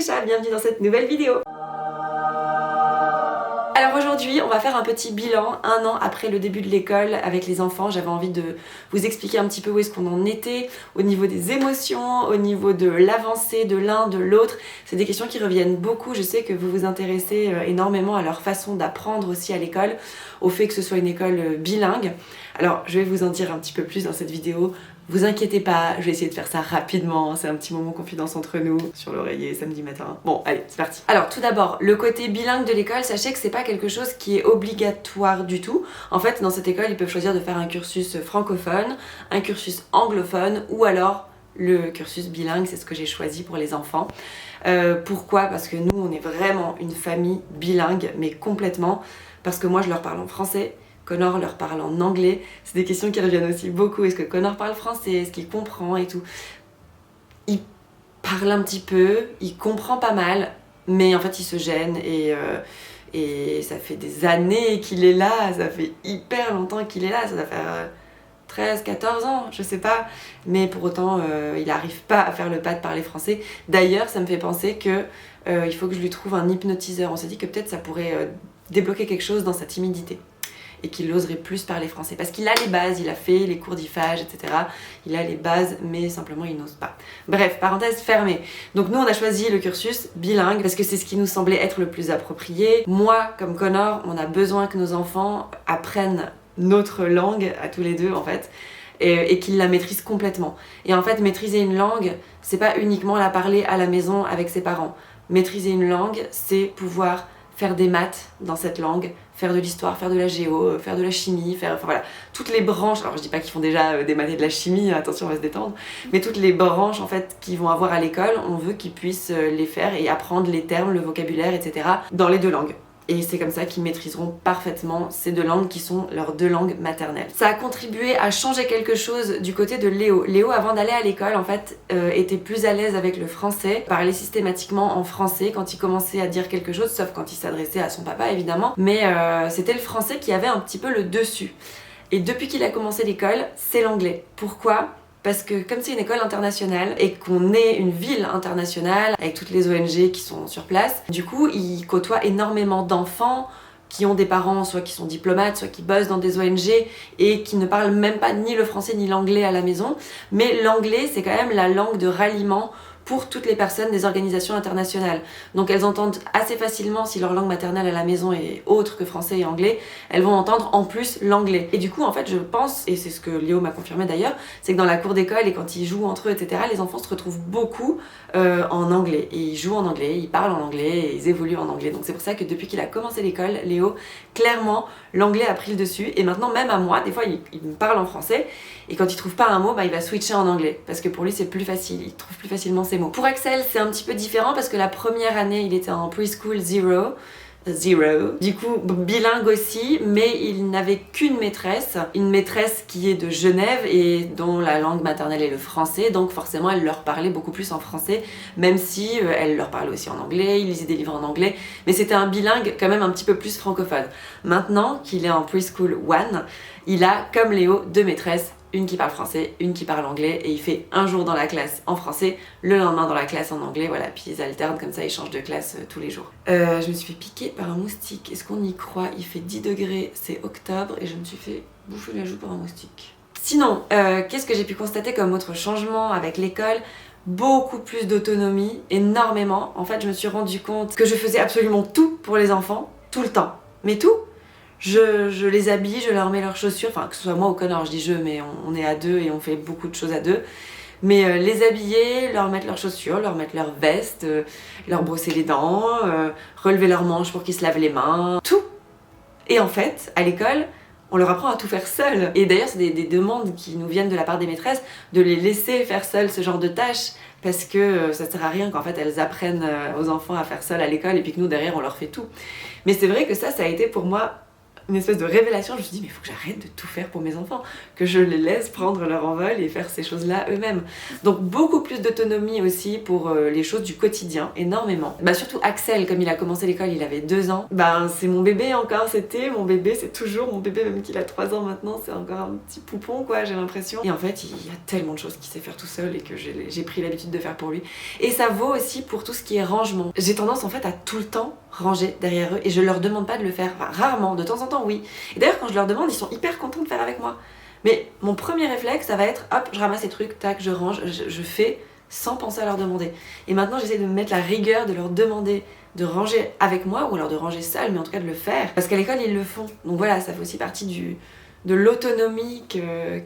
les chats, bienvenue dans cette nouvelle vidéo. Alors aujourd'hui on va faire un petit bilan, 1 an après le début de l'école avec les enfants. J'avais envie de vous expliquer un petit peu où est-ce qu'on en était, au niveau des émotions, au niveau de l'avancée de l'un, de l'autre. C'est des questions qui reviennent beaucoup, je sais que vous vous intéressez énormément à leur façon d'apprendre aussi à l'école, au fait que ce soit une école bilingue. Alors je vais vous en dire un petit peu plus dans cette vidéo. Vous inquiétez pas, je vais essayer de faire ça rapidement, c'est un petit moment confidence entre nous, sur l'oreiller samedi matin. Bon, allez, c'est parti. Alors tout d'abord, le côté bilingue de l'école, sachez que c'est pas quelque chose qui est obligatoire du tout. En fait, dans cette école, ils peuvent choisir de faire un cursus francophone, un cursus anglophone, ou alors le cursus bilingue, c'est ce que j'ai choisi pour les enfants. Pourquoi ? Parce que nous, on est vraiment une famille bilingue, mais complètement, parce que moi, je leur parle en français, Connor leur parle en anglais. C'est des questions qui reviennent aussi beaucoup. Est-ce que Connor parle français? Est-ce qu'il comprend et tout? Il parle un petit peu, il comprend pas mal, mais en fait il se gêne et ça fait des années qu'il est là, ça fait hyper longtemps qu'il est là, ça doit faire 13, 14 ans, je sais pas, mais pour autant il n'arrive pas à faire le pas de parler français. D'ailleurs ça me fait penser que il faut que je lui trouve un hypnotiseur. On s'est dit que peut-être ça pourrait débloquer quelque chose dans sa timidité et qu'il oserait plus parler français. Parce qu'il a les bases, il a fait les cours d'IFAGE, etc. Il a les bases, mais simplement il n'ose pas. Bref, parenthèse fermée. Donc nous, on a choisi le cursus bilingue parce que c'est ce qui nous semblait être le plus approprié. Moi, comme Connor, on a besoin que nos enfants apprennent notre langue, à tous les deux en fait, et qu'ils la maîtrisent complètement. Et en fait, maîtriser une langue, c'est pas uniquement la parler à la maison avec ses parents. Maîtriser une langue, c'est pouvoir faire des maths dans cette langue, faire de l'histoire, faire de la géo, faire de la chimie, enfin voilà, toutes les branches, alors je dis pas qu'ils font déjà des maths et de la chimie, attention on va se détendre, mais toutes les branches en fait qu'ils vont avoir à l'école, on veut qu'ils puissent les faire et apprendre les termes, le vocabulaire, etc. dans les 2 langues. Et c'est comme ça qu'ils maîtriseront parfaitement ces 2 langues qui sont leurs 2 langues maternelles. Ça a contribué à changer quelque chose du côté de Léo. Léo, avant d'aller à l'école, en fait, était plus à l'aise avec le français, parlait systématiquement en français quand il commençait à dire quelque chose, sauf quand il s'adressait à son papa évidemment. Mais c'était le français qui avait un petit peu le dessus. Et depuis qu'il a commencé l'école, c'est l'anglais. Pourquoi ? Parce que comme c'est une école internationale et qu'on est une ville internationale avec toutes les ONG qui sont sur place, du coup il côtoie énormément d'enfants qui ont des parents soit qui sont diplomates, soit qui bossent dans des ONG et qui ne parlent même pas ni le français ni l'anglais à la maison. Mais l'anglais c'est quand même la langue de ralliement pour toutes les personnes des organisations internationales. Donc elles entendent assez facilement, si leur langue maternelle à la maison est autre que français et anglais, elles vont entendre en plus l'anglais. Et du coup en fait je pense, et c'est ce que Léo m'a confirmé d'ailleurs, c'est que dans la cour d'école et quand ils jouent entre eux etc, les enfants se retrouvent beaucoup en anglais. Et ils jouent en anglais, ils parlent en anglais et ils évoluent en anglais. Donc c'est pour ça que depuis qu'il a commencé l'école, Léo, clairement l'anglais a pris le dessus. Et maintenant même à moi, des fois il me parle en français et quand il trouve pas un mot, il va switcher en anglais. Parce que pour lui c'est plus facile, il trouve plus facilement ses mots. Pour Axel, c'est un petit peu différent parce que la première année, il était en preschool zero. Du coup bilingue aussi, mais il n'avait qu'une maîtresse, une maîtresse qui est de Genève et dont la langue maternelle est le français, donc forcément elle leur parlait beaucoup plus en français, même si elle leur parlait aussi en anglais, il lisait des livres en anglais, mais c'était un bilingue quand même un petit peu plus francophone. Maintenant qu'il est en preschool 1, il a comme Léo 2 maîtresses, une qui parle français, une qui parle anglais, et il fait un jour dans la classe en français, le lendemain dans la classe en anglais, voilà, puis ils alternent comme ça, ils changent de classe tous les jours. Je me suis fait piquer par un moustique, est-ce qu'on y croit? Il fait 10 degrés, c'est octobre, et je me suis fait bouffer la joue par un moustique. Sinon, qu'est-ce que j'ai pu constater comme autre changement avec l'école? Beaucoup plus d'autonomie, énormément. En fait, je me suis rendu compte que je faisais absolument tout pour les enfants, tout le temps, mais tout. Je les habille, je leur mets leurs chaussures, enfin que ce soit moi ou Connor, je dis je, mais on est à 2 et on fait beaucoup de choses à 2. Mais les habiller, leur mettre leurs chaussures, leur mettre leur veste, leur brosser les dents, relever leurs manches pour qu'ils se lavent les mains, tout. Et en fait, à l'école, on leur apprend à tout faire seul. Et d'ailleurs, c'est des demandes qui nous viennent de la part des maîtresses, de les laisser faire seules ce genre de tâches, parce que ça sert à rien qu'en fait elles apprennent aux enfants à faire seules à l'école et puis que nous derrière on leur fait tout. Mais c'est vrai que ça a été pour moi une espèce de révélation. Je me suis dit mais il faut que j'arrête de tout faire pour mes enfants, que je les laisse prendre leur envol et faire ces choses-là eux-mêmes. Donc beaucoup plus d'autonomie aussi pour les choses du quotidien, énormément. Surtout Axel, comme il a commencé l'école, il avait 2 ans. C'est mon bébé encore, c'était mon bébé, c'est toujours mon bébé, même qu'il a 3 ans maintenant, c'est encore un petit poupon quoi, j'ai l'impression. Et en fait, il y a tellement de choses qu'il sait faire tout seul et que j'ai pris l'habitude de faire pour lui. Et ça vaut aussi pour tout ce qui est rangement. J'ai tendance en fait à tout le temps ranger derrière eux et je leur demande pas de le faire, enfin rarement, de temps en temps oui. Et d'ailleurs quand je leur demande, ils sont hyper contents de faire avec moi. Mais mon premier réflexe, ça va être hop, je ramasse les trucs, tac, je range, je fais sans penser à leur demander. Et maintenant j'essaie de me mettre la rigueur de leur demander de ranger avec moi ou alors de ranger seul, mais en tout cas de le faire. Parce qu'à l'école ils le font. Donc voilà, ça fait aussi partie de l'autonomie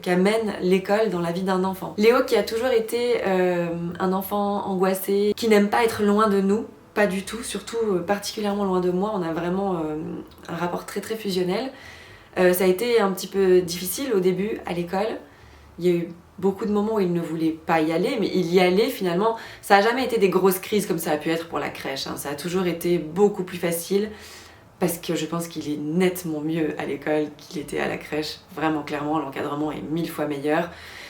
qu'amène l'école dans la vie d'un enfant. Léo qui a toujours été un enfant angoissé, qui n'aime pas être loin de nous, pas du tout, surtout particulièrement loin de moi, on a vraiment un rapport très très fusionnel. Ça a été un petit peu difficile au début à l'école, il y a eu beaucoup de moments où il ne voulait pas y aller, mais il y allait finalement. Ça a jamais été des grosses crises comme ça a pu être pour la crèche, hein. Ça a toujours été beaucoup plus facile, parce que je pense qu'il est nettement mieux à l'école qu'il était à la crèche. Vraiment, clairement, l'encadrement est 1000 fois meilleur.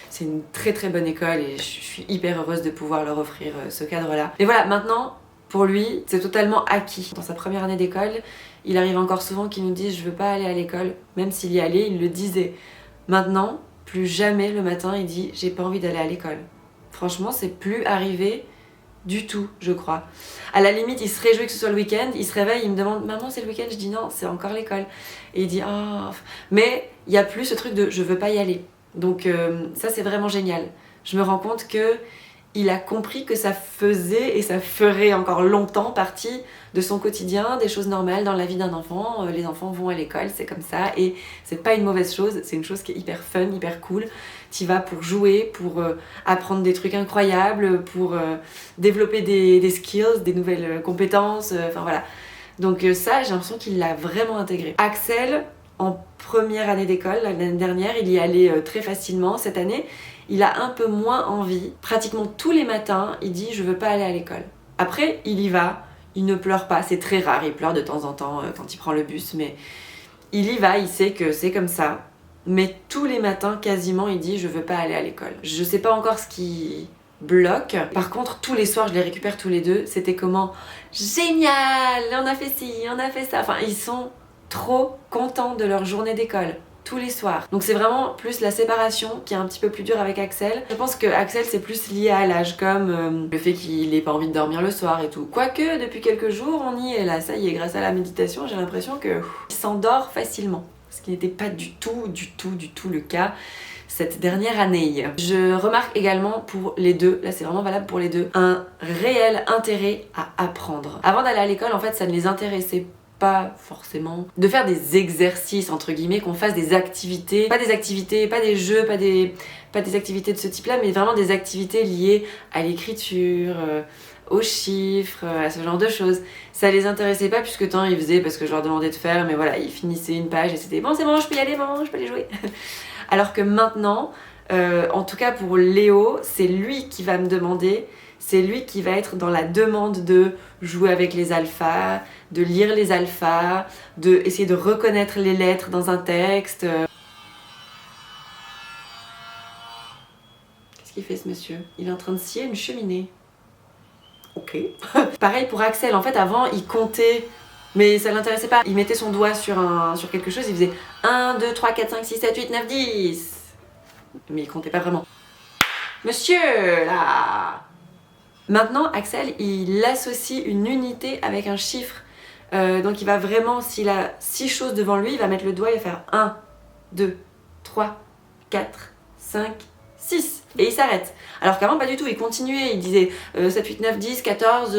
C'est une très très bonne école et je suis hyper heureuse de pouvoir leur offrir ce cadre-là. Mais voilà, maintenant, pour lui, c'est totalement acquis. Dans sa première année d'école, il arrive encore souvent qu'il nous dise « je veux pas aller à l'école ». Même s'il y allait, il le disait. Maintenant, plus jamais le matin, il dit « j'ai pas envie d'aller à l'école ». Franchement, c'est plus arrivé du tout, je crois. À la limite, il se réjouit que ce soit le week-end, il se réveille, il me demande « maman, c'est le week-end ?» Je dis « non, c'est encore l'école ». Et il dit « ah ». Mais il n'y a plus ce truc de « je veux pas y aller ». Donc ça, c'est vraiment génial. Je me rends compte que il a compris que ça faisait et ça ferait encore longtemps partie de son quotidien, des choses normales dans la vie d'un enfant. Les enfants vont à l'école, c'est comme ça, et c'est pas une mauvaise chose, c'est une chose qui est hyper fun, hyper cool. T'y vas pour jouer, pour apprendre des trucs incroyables, pour développer des skills, des nouvelles compétences, enfin voilà. Donc ça, j'ai l'impression qu'il l'a vraiment intégré. Axel, en première année d'école, l'année dernière, il y allait très facilement. Cette année, il a un peu moins envie. Pratiquement tous les matins, il dit « je veux pas aller à l'école ». Après, il y va, il ne pleure pas, c'est très rare, il pleure de temps en temps quand il prend le bus, mais il y va, il sait que c'est comme ça. Mais tous les matins, quasiment, il dit « je veux pas aller à l'école ». Je sais pas encore ce qui bloque. Par contre, tous les soirs, je les récupère tous les deux. C'était comment « génial, on a fait ci, on a fait ça ». Enfin, ils sont trop contents de leur journée d'école. Tous les soirs. Donc c'est vraiment plus la séparation qui est un petit peu plus dure avec Axel. Je pense que Axel c'est plus lié à l'âge, comme le fait qu'il ait pas envie de dormir le soir et tout. Quoique depuis quelques jours on y est là, ça y est, grâce à la méditation j'ai l'impression qu'il s'endort facilement. Ce qui n'était pas du tout le cas cette dernière année. Je remarque également pour les deux, là c'est vraiment valable pour les deux, un réel intérêt à apprendre. Avant d'aller à l'école en fait ça ne les intéressait pas forcément de faire des exercices entre guillemets, qu'on fasse des activités, pas des jeux, pas des activités de ce type là, mais vraiment des activités liées à l'écriture, aux chiffres, à ce genre de choses. Ça les intéressait pas puisque tant ils faisaient parce que je leur demandais de faire, mais voilà, ils finissaient une page et c'était bon, c'est bon, je peux y aller maman, je peux aller jouer. Alors que maintenant, en tout cas pour Léo, c'est lui qui va me demander, c'est lui qui va être dans la demande de jouer avec les alphas, de lire les alphas, de essayer de reconnaître les lettres dans un texte. Qu'est-ce qu'il fait ce monsieur? Il est en train de scier une cheminée. Ok. Pareil pour Axel, en fait avant il comptait, mais ça l'intéressait pas. Il mettait son doigt sur quelque chose, il faisait 1, 2, 3, 4, 5, 6, 7, 8, 9, 10. Mais il comptait pas vraiment. Monsieur, là! Maintenant, Axel, il associe une unité avec un chiffre. Donc il va vraiment, s'il a 6 choses devant lui, il va mettre le doigt et faire 1, 2, 3, 4, 5, 6. Et il s'arrête. Alors qu'avant, pas du tout, il continuait, il disait 7, 8, 9, 10, 14,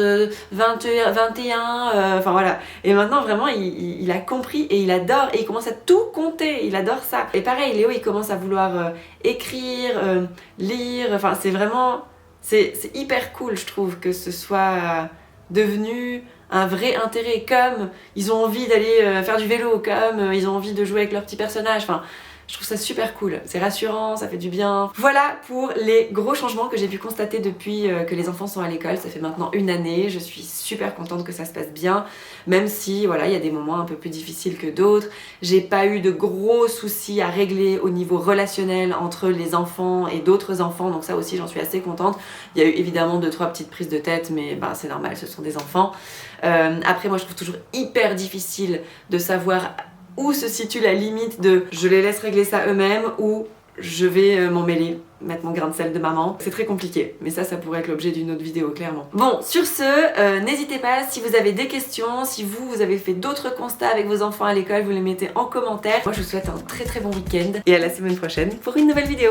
21, enfin voilà. Et maintenant, vraiment, il a compris et il adore, et il commence à tout compter, il adore ça. Et pareil, Léo, il commence à vouloir écrire, lire, enfin c'est vraiment... C'est hyper cool, je trouve, que ce soit devenu un vrai intérêt, comme ils ont envie d'aller faire du vélo, comme ils ont envie de jouer avec leurs petits personnages. Enfin, Je trouve ça super cool, c'est rassurant, ça fait du bien. Voilà pour les gros changements que j'ai pu constater depuis que les enfants sont à l'école. Ça fait maintenant 1 année, je suis super contente que ça se passe bien, même si voilà, il y a des moments un peu plus difficiles que d'autres. J'ai pas eu de gros soucis à régler au niveau relationnel entre les enfants et d'autres enfants, donc ça aussi j'en suis assez contente. Il y a eu évidemment 2-3 petites prises de tête, mais bah, c'est normal, ce sont des enfants. Après moi je trouve toujours hyper difficile de savoir où se situe la limite de je les laisse régler ça eux-mêmes ou je vais m'en mêler, mettre mon grain de sel de maman. C'est très compliqué, mais ça pourrait être l'objet d'une autre vidéo, clairement. Bon, sur ce, n'hésitez pas, si vous avez des questions, si vous avez fait d'autres constats avec vos enfants à l'école, vous les mettez en commentaire. Moi, je vous souhaite un très très bon week-end et à la semaine prochaine pour une nouvelle vidéo.